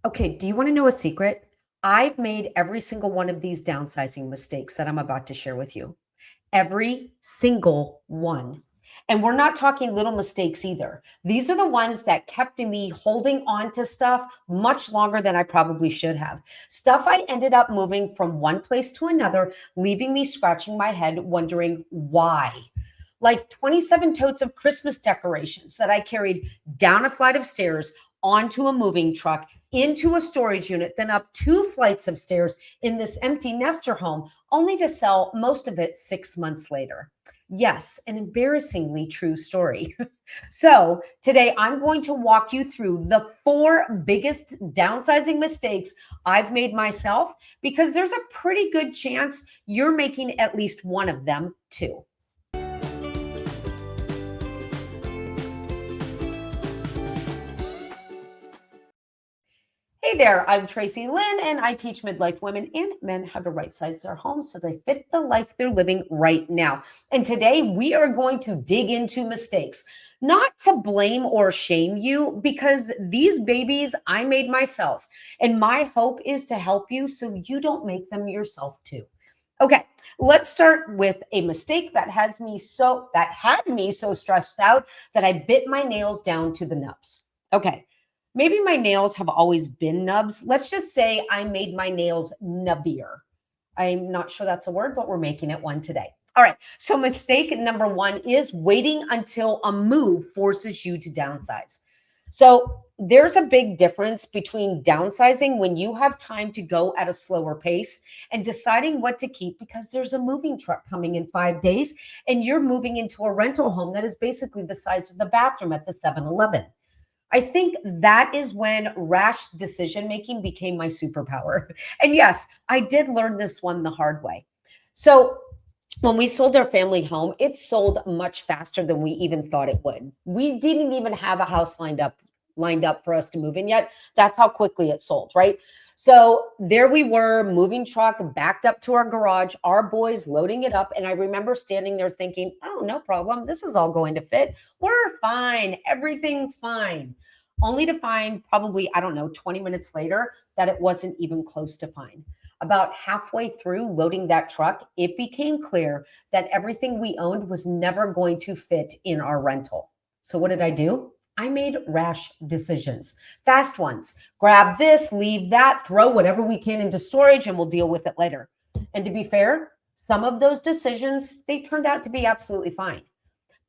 Okay, do you want to know a secret? I've made every single one of these downsizing mistakes that I'm about to share with you. Every single one. And we're not talking little mistakes either. These are the ones that kept me holding on to stuff much longer than I probably should have. Stuff I ended up moving from one place to another, leaving me scratching my head, wondering why. Like 27 totes of Christmas decorations that I carried down a flight of stairs, onto a moving truck, into a storage unit, then up two flights of stairs in this empty nester home, only to sell most of it 6 months later. Yes, an embarrassingly true story. So, today I'm going to walk you through the four biggest downsizing mistakes I've made myself because there's a pretty good chance you're making at least one of them too. Hey there, I'm Tracy Lynn, and I teach midlife women and men how to right size their homes so they fit the life they're living right now. And today we are going to dig into mistakes, not to blame or shame you, because these babies I made myself. And my hope is to help you so you don't make them yourself too. Okay, let's start with a mistake that had me so stressed out that I bit my nails down to the nubs. Okay. Maybe my nails have always been nubs. Let's just say I made my nails nubbier. I'm not sure that's a word, but we're making it one today. All right. So, mistake number one is waiting until a move forces you to downsize. So, there's a big difference between downsizing when you have time to go at a slower pace and deciding what to keep because there's a moving truck coming in 5 days and you're moving into a rental home that is basically the size of the bathroom at the 7-Eleven. I think that is when rash decision making became my superpower. And yes, I did learn this one the hard way. So, when we sold our family home, it sold much faster than we even thought it would. We didn't even have a house lined up for us to move in yet. That's how quickly it sold, right? So there we were, moving truck backed up to our garage, our boys loading it up. And I remember standing there thinking, oh, no problem. This is all going to fit. We're fine. Everything's fine. Only to find probably, I don't know, 20 minutes later that it wasn't even close to fine. About halfway through loading that truck, it became clear that everything we owned was never going to fit in our rental. So what did I do? I made rash decisions, fast ones. Grab this, leave that, throw whatever we can into storage, and we'll deal with it later. And to be fair, some of those decisions, they turned out to be absolutely fine.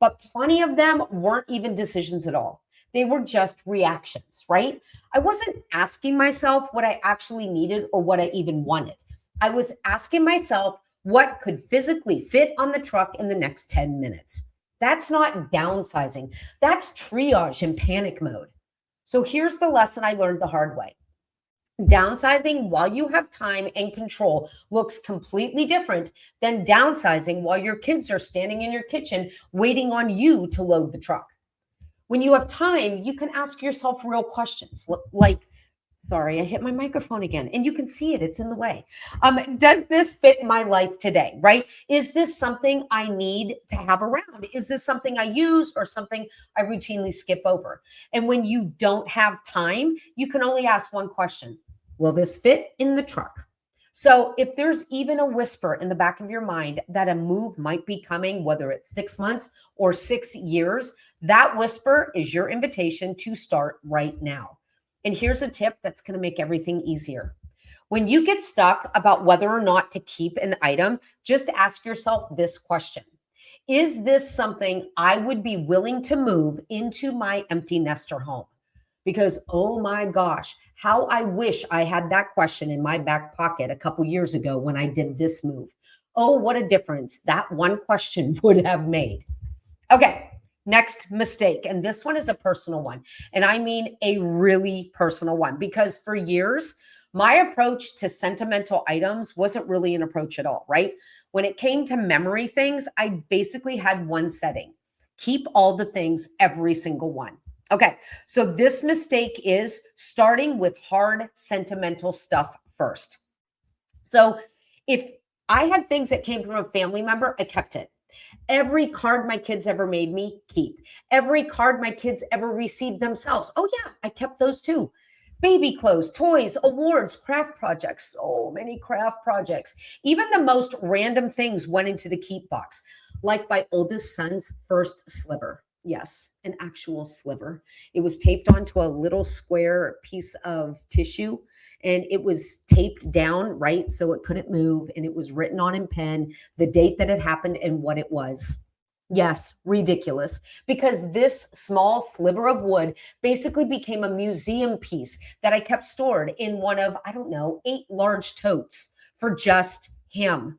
But plenty of them weren't even decisions at all. They were just reactions, right? I wasn't asking myself what I actually needed or what I even wanted. I was asking myself what could physically fit on the truck in the next 10 minutes. That's not downsizing. That's triage and panic mode. So here's the lesson I learned the hard way. Downsizing while you have time and control looks completely different than downsizing while your kids are standing in your kitchen waiting on you to load the truck. When you have time, you can ask yourself real questions like, sorry, I hit my microphone again, and you can see it, it's in the way. Does this fit my life today, right? Is this something I need to have around? Is this something I use or something I routinely skip over? And when you don't have time, you can only ask one question. Will this fit in the truck? So if there's even a whisper in the back of your mind that a move might be coming, whether it's 6 months or 6 years, that whisper is your invitation to start right now. And here's a tip that's going to make everything easier. When you get stuck about whether or not to keep an item, just ask yourself this question. Is this something I would be willing to move into my empty nester home? Because, oh my gosh, how I wish I had that question in my back pocket a couple years ago when I did this move. Oh, what a difference that one question would have made. Okay, next mistake. And this one is a personal one. And I mean a really personal one because for years, my approach to sentimental items wasn't really an approach at all, right? When it came to memory things, I basically had one setting. Keep all the things, every single one. Okay, so this mistake is starting with hard sentimental stuff first. So if I had things that came from a family member, I kept it. Every card my kids ever made me, keep. Every card my kids ever received themselves. Oh, yeah, I kept those too. Baby clothes, toys, awards, craft projects, so many craft projects. Even the most random things went into the keep box, like my oldest son's first sliver. Yes, an actual sliver. It was taped onto a little square piece of tissue and it was taped down, right? So it couldn't move. And it was written on in pen, the date that it happened and what it was. Yes, ridiculous. Because this small sliver of wood basically became a museum piece that I kept stored in one of, I don't know, 8 large totes for just him.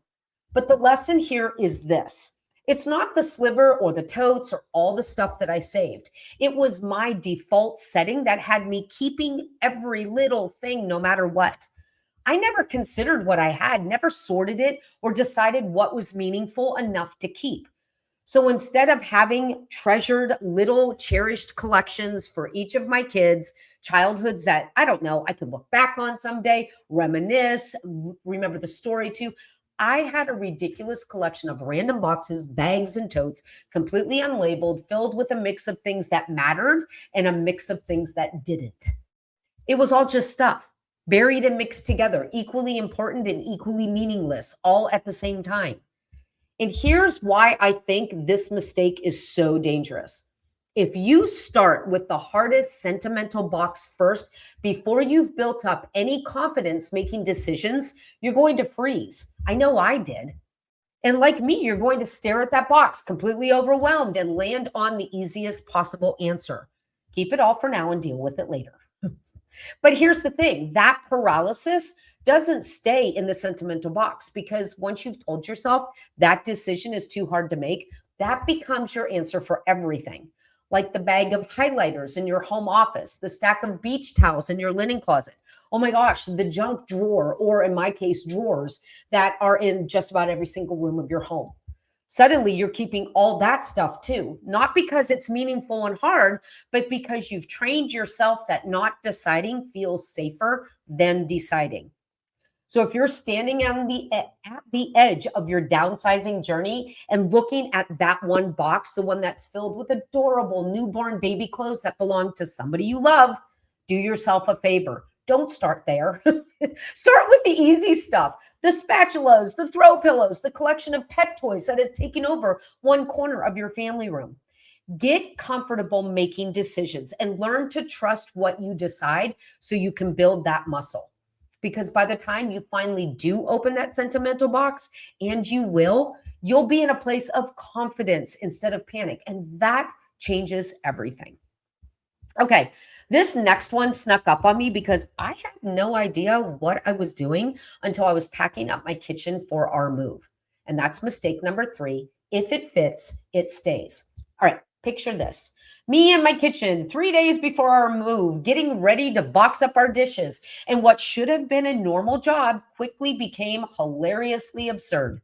But the lesson here is this. It's not the sliver or the totes or all the stuff that I saved. It was my default setting that had me keeping every little thing no matter what. I never considered what I had, never sorted it or decided what was meaningful enough to keep. So instead of having treasured little cherished collections for each of my kids, childhoods that I don't know, I could look back on someday, reminisce, remember the story too. I had a ridiculous collection of random boxes, bags, and totes, completely unlabeled, filled with a mix of things that mattered and a mix of things that didn't. It was all just stuff, buried and mixed together, equally important and equally meaningless, all at the same time. And here's why I think this mistake is so dangerous. If you start with the hardest sentimental box first, before you've built up any confidence making decisions, you're going to freeze. I know I did. And like me, you're going to stare at that box completely overwhelmed and land on the easiest possible answer. Keep it all for now and deal with it later. But here's the thing, that paralysis doesn't stay in the sentimental box because once you've told yourself that decision is too hard to make, that becomes your answer for everything. Like the bag of highlighters in your home office, the stack of beach towels in your linen closet. Oh my gosh, the junk drawer, or in my case, drawers that are in just about every single room of your home. Suddenly, you're keeping all that stuff too, not because it's meaningful and hard, but because you've trained yourself that not deciding feels safer than deciding. So if you're standing on at the edge of your downsizing journey and looking at that one box, the one that's filled with adorable newborn baby clothes that belong to somebody you love, do yourself a favor. Don't start there. Start with the easy stuff. The spatulas, the throw pillows, the collection of pet toys that has taken over one corner of your family room. Get comfortable making decisions and learn to trust what you decide so you can build that muscle. Because by the time you finally do open that sentimental box, and you will, you'll be in a place of confidence instead of panic. And that changes everything. Okay, this next one snuck up on me because I had no idea what I was doing until I was packing up my kitchen for our move. And that's mistake number 3. If it fits, it stays. All right, picture this. Me in my kitchen 3 days before our move, getting ready to box up our dishes. And what should have been a normal job quickly became hilariously absurd.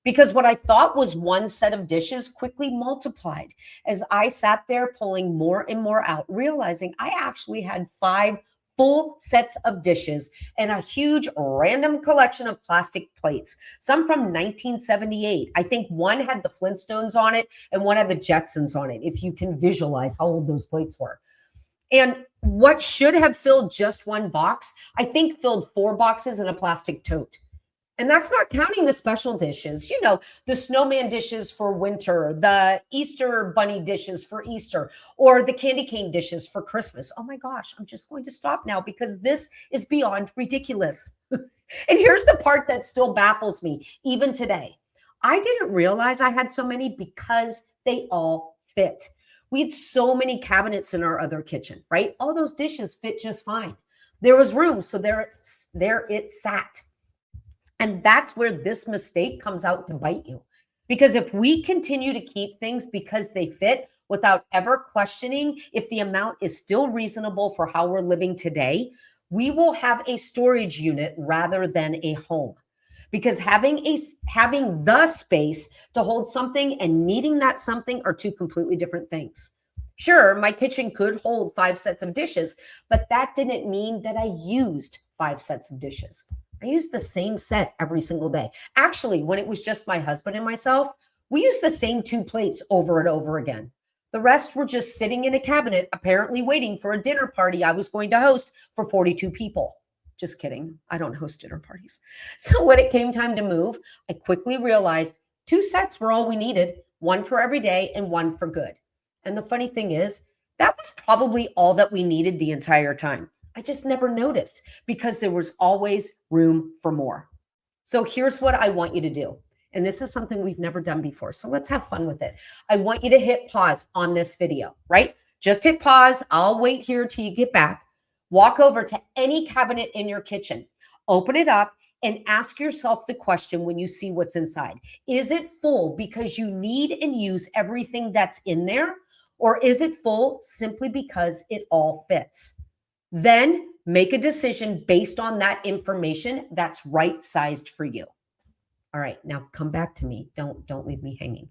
Because what I thought was one set of dishes quickly multiplied as I sat there pulling more and more out, realizing I actually had 5 full sets of dishes and a huge random collection of plastic plates, some from 1978. I think one had the Flintstones on it and one had the Jetsons on it, if you can visualize how old those plates were. And what should have filled just one box, I think filled 4 boxes in a plastic tote. And that's not counting the special dishes, the snowman dishes for winter, the Easter bunny dishes for Easter, or the candy cane dishes for Christmas. Oh my gosh, I'm just going to stop now because this is beyond ridiculous. And here's the part that still baffles me, even today. I didn't realize I had so many because they all fit. We had so many cabinets in our other kitchen, right? All those dishes fit just fine. There was room, so there it sat. And that's where this mistake comes out to bite you. Because if we continue to keep things because they fit without ever questioning if the amount is still reasonable for how we're living today, we will have a storage unit rather than a home. Because having the space to hold something and needing that something are 2 completely different things. Sure, my kitchen could hold 5 sets of dishes, but that didn't mean that I used 5 sets of dishes. I used the same set every single day. Actually, when it was just my husband and myself, we used the same 2 plates over and over again. The rest were just sitting in a cabinet, apparently waiting for a dinner party I was going to host for 42 people. Just kidding. I don't host dinner parties. So when it came time to move, I quickly realized 2 sets were all we needed, one for every day and one for good. And the funny thing is, that was probably all that we needed the entire time. I just never noticed because there was always room for more. So here's what I want you to do. And this is something we've never done before. So let's have fun with it. I want you to hit pause on this video, right? Just hit pause. I'll wait here till you get back. Walk over to any cabinet in your kitchen, open it up, and ask yourself the question when you see what's inside. Is it full because you need and use everything that's in there? Or is it full simply because it all fits? Then make a decision based on that information that's right-sized for you. All right, now come back to me. Don't leave me hanging.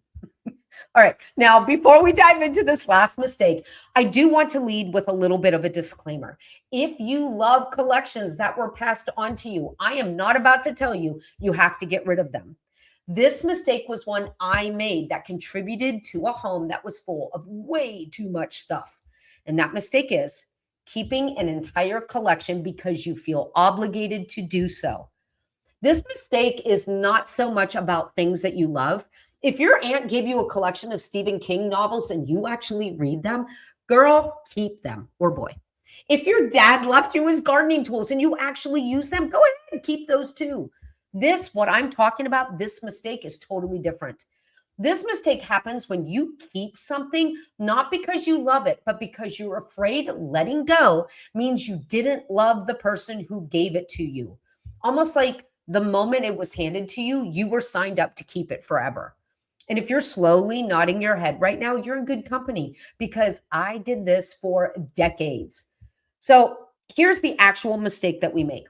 All right, now before we dive into this last mistake, I do want to lead with a little bit of a disclaimer. If you love collections that were passed on to you, I am not about to tell you you have to get rid of them. This mistake was one I made that contributed to a home that was full of way too much stuff. And that mistake is keeping an entire collection because you feel obligated to do so. This mistake is not so much about things that you love. If your aunt gave you a collection of Stephen King novels and you actually read them, girl, keep them, or boy. If your dad left you his gardening tools and you actually use them, go ahead and keep those too. What I'm talking about, this mistake is totally different. This mistake happens when you keep something, not because you love it, but because you're afraid letting go means you didn't love the person who gave it to you. Almost like the moment it was handed to you, you were signed up to keep it forever. And if you're slowly nodding your head right now, you're in good company because I did this for decades. So here's the actual mistake that we make.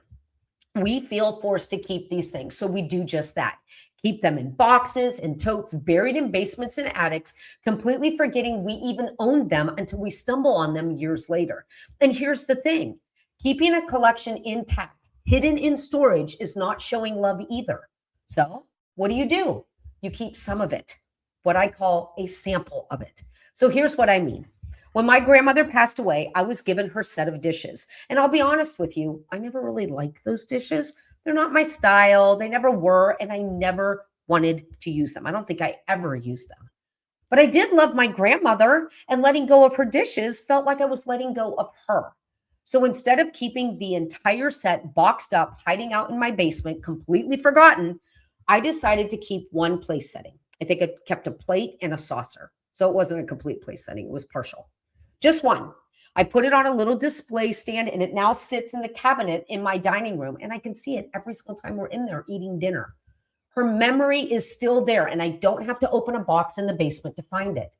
We feel forced to keep these things. So we do just that. Keep them in boxes and totes buried in basements and attics, completely forgetting we even owned them until we stumble on them years later. And here's the thing. Keeping a collection intact, hidden in storage is not showing love either. So what do? You keep some of it, what I call a sample of it. So here's what I mean. When my grandmother passed away, I was given her set of dishes. And I'll be honest with you, I never really liked those dishes. They're not my style. They never were. And I never wanted to use them. I don't think I ever used them. But I did love my grandmother, and letting go of her dishes felt like I was letting go of her. So instead of keeping the entire set boxed up, hiding out in my basement, completely forgotten, I decided to keep one place setting. I think I kept a plate and a saucer. So it wasn't a complete place setting. It was partial. Just one. I put it on a little display stand and it now sits in the cabinet in my dining room. And I can see it every single time we're in there eating dinner. Her memory is still there and I don't have to open a box in the basement to find it.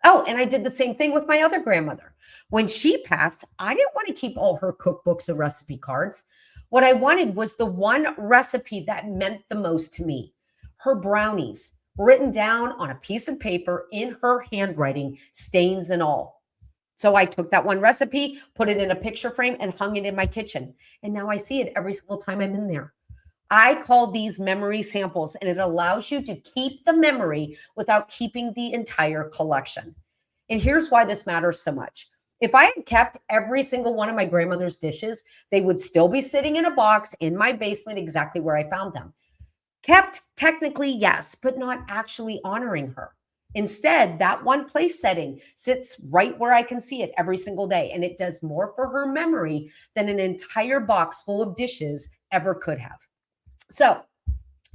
Oh, and I did the same thing with my other grandmother. When she passed, I didn't want to keep all her cookbooks and recipe cards. What I wanted was the one recipe that meant the most to me. Her brownies, written down on a piece of paper in her handwriting, stains and all. So I took that one recipe, put it in a picture frame and hung it in my kitchen. And now I see it every single time I'm in there. I call these memory samples, and it allows you to keep the memory without keeping the entire collection. And here's why this matters so much. If I had kept every single one of my grandmother's dishes, they would still be sitting in a box in my basement exactly where I found them. Kept technically, yes, but not actually honoring her. Instead, that one place setting sits right where I can see it every single day, and it does more for her memory than an entire box full of dishes ever could have. So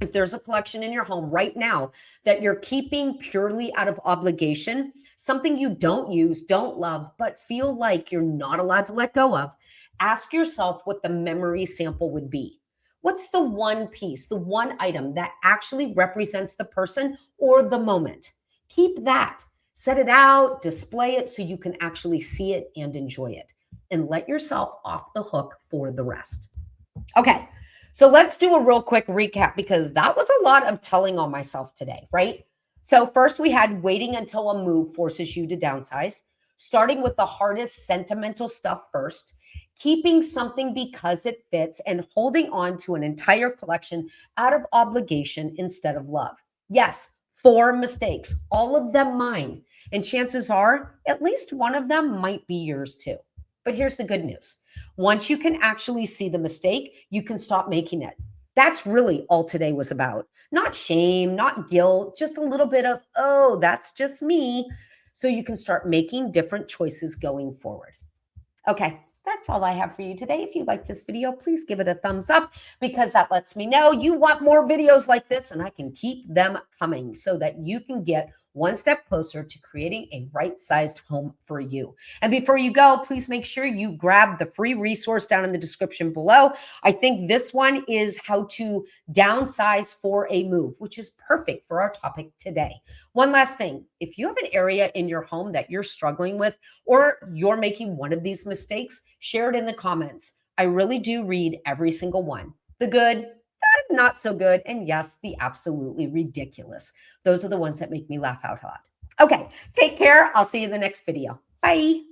if there's a collection in your home right now that you're keeping purely out of obligation, something you don't use, don't love, but feel like you're not allowed to let go of, ask yourself what the memory sample would be. What's the one piece, the one item that actually represents the person or the moment? Keep that, set it out, display it so you can actually see it and enjoy it, and let yourself off the hook for the rest. Okay, so let's do a real quick recap because that was a lot of telling on myself today, right? So first we had waiting until a move forces you to downsize, starting with the hardest sentimental stuff first, keeping something because it fits, and holding on to an entire collection out of obligation instead of love. Yes, 4 mistakes, all of them mine. And chances are at least one of them might be yours too. But here's the good news. Once you can actually see the mistake, you can stop making it. That's really all today was about. Not shame, not guilt, just a little bit of, oh, that's just me. So you can start making different choices going forward. Okay, that's all I have for you today. If you like this video, please give it a thumbs up because that lets me know you want more videos like this and I can keep them coming so that you can get one step closer to creating a right-sized home for you. And before you go, please make sure you grab the free resource down in the description below. I think this one is how to downsize for a move, which is perfect for our topic today. One last thing, if you have an area in your home that you're struggling with or you're making one of these mistakes, share it in the comments. I really do read every single one. The good, not so good, and yes, the absolutely ridiculous. Those are the ones that make me laugh out loud. Okay, take care. I'll see you in the next video. Bye.